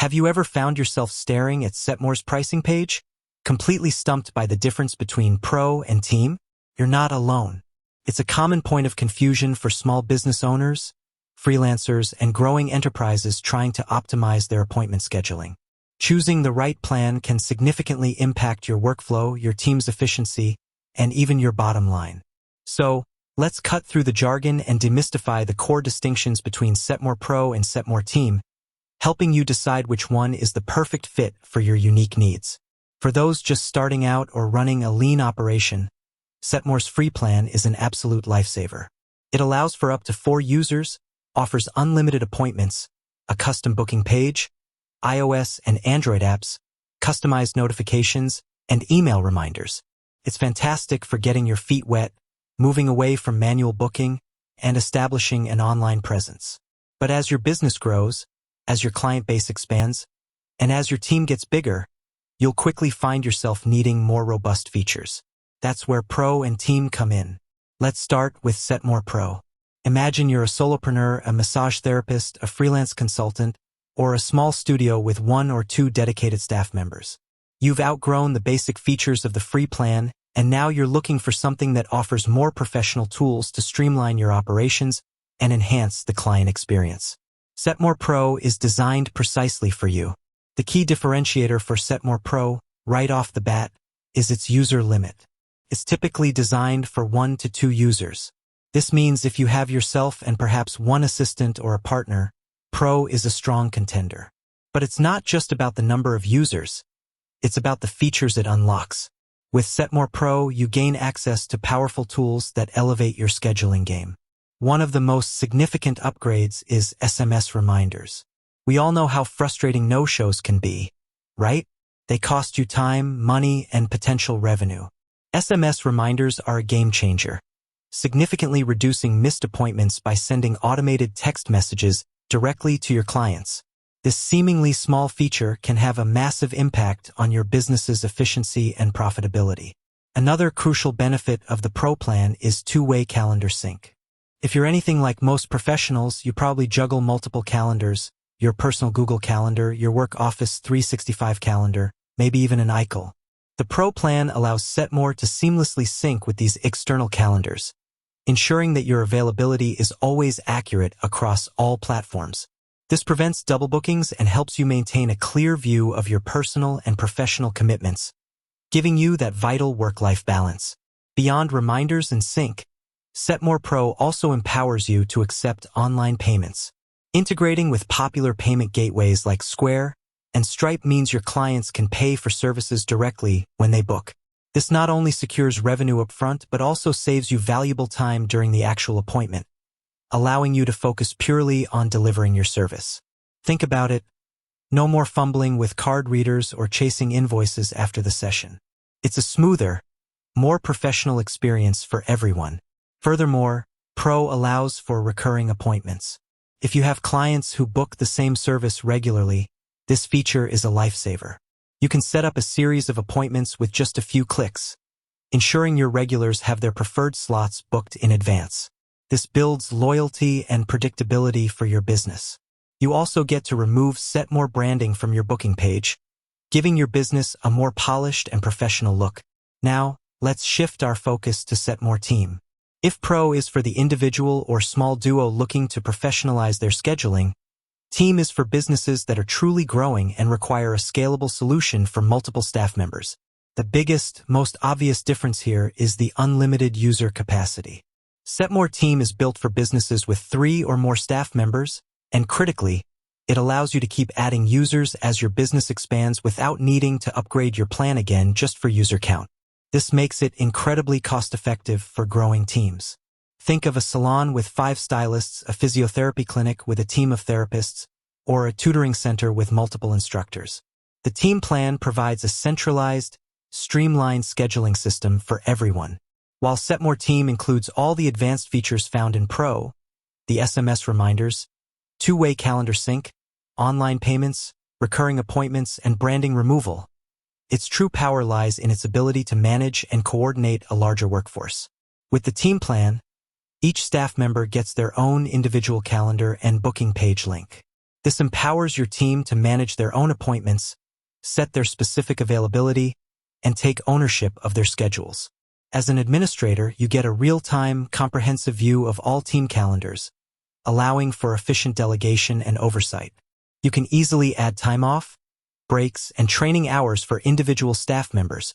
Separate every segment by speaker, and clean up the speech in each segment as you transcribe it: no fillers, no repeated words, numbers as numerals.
Speaker 1: Have you ever found yourself staring at Setmore's pricing page, completely stumped by the difference between Pro and Team? You're not alone. It's a common point of confusion for small business owners, freelancers, and growing enterprises trying to optimize their appointment scheduling. Choosing the right plan can significantly impact your workflow, your team's efficiency, and even your bottom line. So, let's cut through the jargon and demystify the core distinctions between Setmore Pro and Setmore Team, helping you decide which one is the perfect fit for your unique needs. For those just starting out or running a lean operation, Setmore's free plan is an absolute lifesaver. It allows for up to 4 users, offers unlimited appointments, a custom booking page, iOS and Android apps, customized notifications, and email reminders. It's fantastic for getting your feet wet, moving away from manual booking, and establishing an online presence. But as your business grows, as your client base expands, and as your team gets bigger, you'll quickly find yourself needing more robust features. That's where Pro and Team come in. Let's start with Setmore Pro. Imagine you're a solopreneur, a massage therapist, a freelance consultant, or a small studio with 1 or 2 dedicated staff members. You've outgrown the basic features of the free plan, and now you're looking for something that offers more professional tools to streamline your operations and enhance the client experience. Setmore Pro is designed precisely for you. The key differentiator for Setmore Pro, right off the bat, is its user limit. It's typically designed for 1 to 2 users. This means if you have yourself and perhaps 1 assistant or a partner, Pro is a strong contender. But it's not just about the number of users. It's about the features it unlocks. With Setmore Pro, you gain access to powerful tools that elevate your scheduling game. One of the most significant upgrades is SMS reminders. We all know how frustrating no-shows can be, right? They cost you time, money, and potential revenue. SMS reminders are a game changer, significantly reducing missed appointments by sending automated text messages directly to your clients. This seemingly small feature can have a massive impact on your business's efficiency and profitability. Another crucial benefit of the Pro plan is two-way calendar sync. If you're anything like most professionals, you probably juggle multiple calendars, your personal Google Calendar, your work Office 365 calendar, maybe even an iCal. The Pro plan allows Setmore to seamlessly sync with these external calendars, ensuring that your availability is always accurate across all platforms. This prevents double bookings and helps you maintain a clear view of your personal and professional commitments, giving you that vital work-life balance. Beyond reminders and sync, Setmore Pro also empowers you to accept online payments. Integrating with popular payment gateways like Square and Stripe means your clients can pay for services directly when they book. This not only secures revenue upfront, but also saves you valuable time during the actual appointment, allowing you to focus purely on delivering your service. Think about it. No more fumbling with card readers or chasing invoices after the session. It's a smoother, more professional experience for everyone. Furthermore, Pro allows for recurring appointments. If you have clients who book the same service regularly, this feature is a lifesaver. You can set up a series of appointments with just a few clicks, ensuring your regulars have their preferred slots booked in advance. This builds loyalty and predictability for your business. You also get to remove Setmore branding from your booking page, giving your business a more polished and professional look. Now, let's shift our focus to Setmore Team. If Pro is for the individual or small duo looking to professionalize their scheduling, Team is for businesses that are truly growing and require a scalable solution for multiple staff members. The biggest, most obvious difference here is the unlimited user capacity. Setmore Team is built for businesses with 3 or more staff members, and critically, it allows you to keep adding users as your business expands without needing to upgrade your plan again just for user count. This makes it incredibly cost-effective for growing teams. Think of a salon with 5 stylists, a physiotherapy clinic with a team of therapists, or a tutoring center with multiple instructors. The Team plan provides a centralized, streamlined scheduling system for everyone. While Setmore Team includes all the advanced features found in Pro, the SMS reminders, two-way calendar sync, online payments, recurring appointments, and branding removal, its true power lies in its ability to manage and coordinate a larger workforce. With the Team plan, each staff member gets their own individual calendar and booking page link. This empowers your team to manage their own appointments, set their specific availability, and take ownership of their schedules. As an administrator, you get a real-time, comprehensive view of all team calendars, allowing for efficient delegation and oversight. You can easily add time off, breaks, and training hours for individual staff members,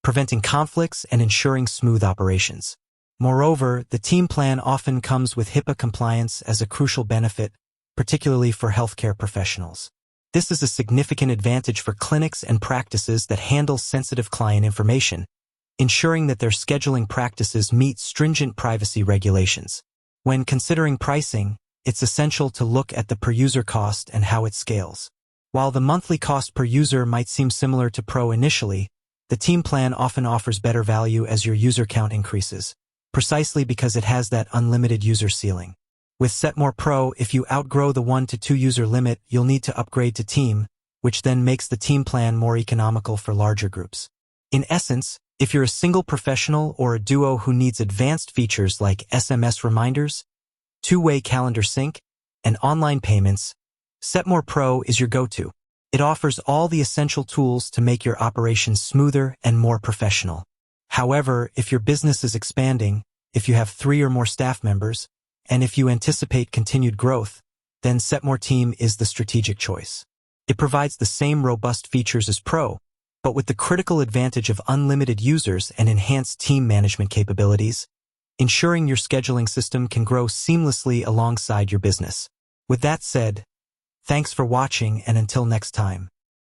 Speaker 1: preventing conflicts and ensuring smooth operations. Moreover, the team plan often comes with HIPAA compliance as a crucial benefit, particularly for healthcare professionals. This is a significant advantage for clinics and practices that handle sensitive client information, ensuring that their scheduling practices meet stringent privacy regulations. When considering pricing, it's essential to look at the per-user cost and how it scales. While the monthly cost per user might seem similar to Pro initially, the team plan often offers better value as your user count increases, precisely because it has that unlimited user ceiling. With Setmore Pro, if you outgrow the 1 to 2 user limit, you'll need to upgrade to Team, which then makes the team plan more economical for larger groups. In essence, if you're a single professional or a duo who needs advanced features like SMS reminders, two-way calendar sync, and online payments, Setmore Pro is your go-to. It offers all the essential tools to make your operations smoother and more professional. However, if your business is expanding, if you have 3 or more staff members, and if you anticipate continued growth, then Setmore Team is the strategic choice. It provides the same robust features as Pro, but with the critical advantage of unlimited users and enhanced team management capabilities, ensuring your scheduling system can grow seamlessly alongside your business. With that said, thanks for watching, and until next time.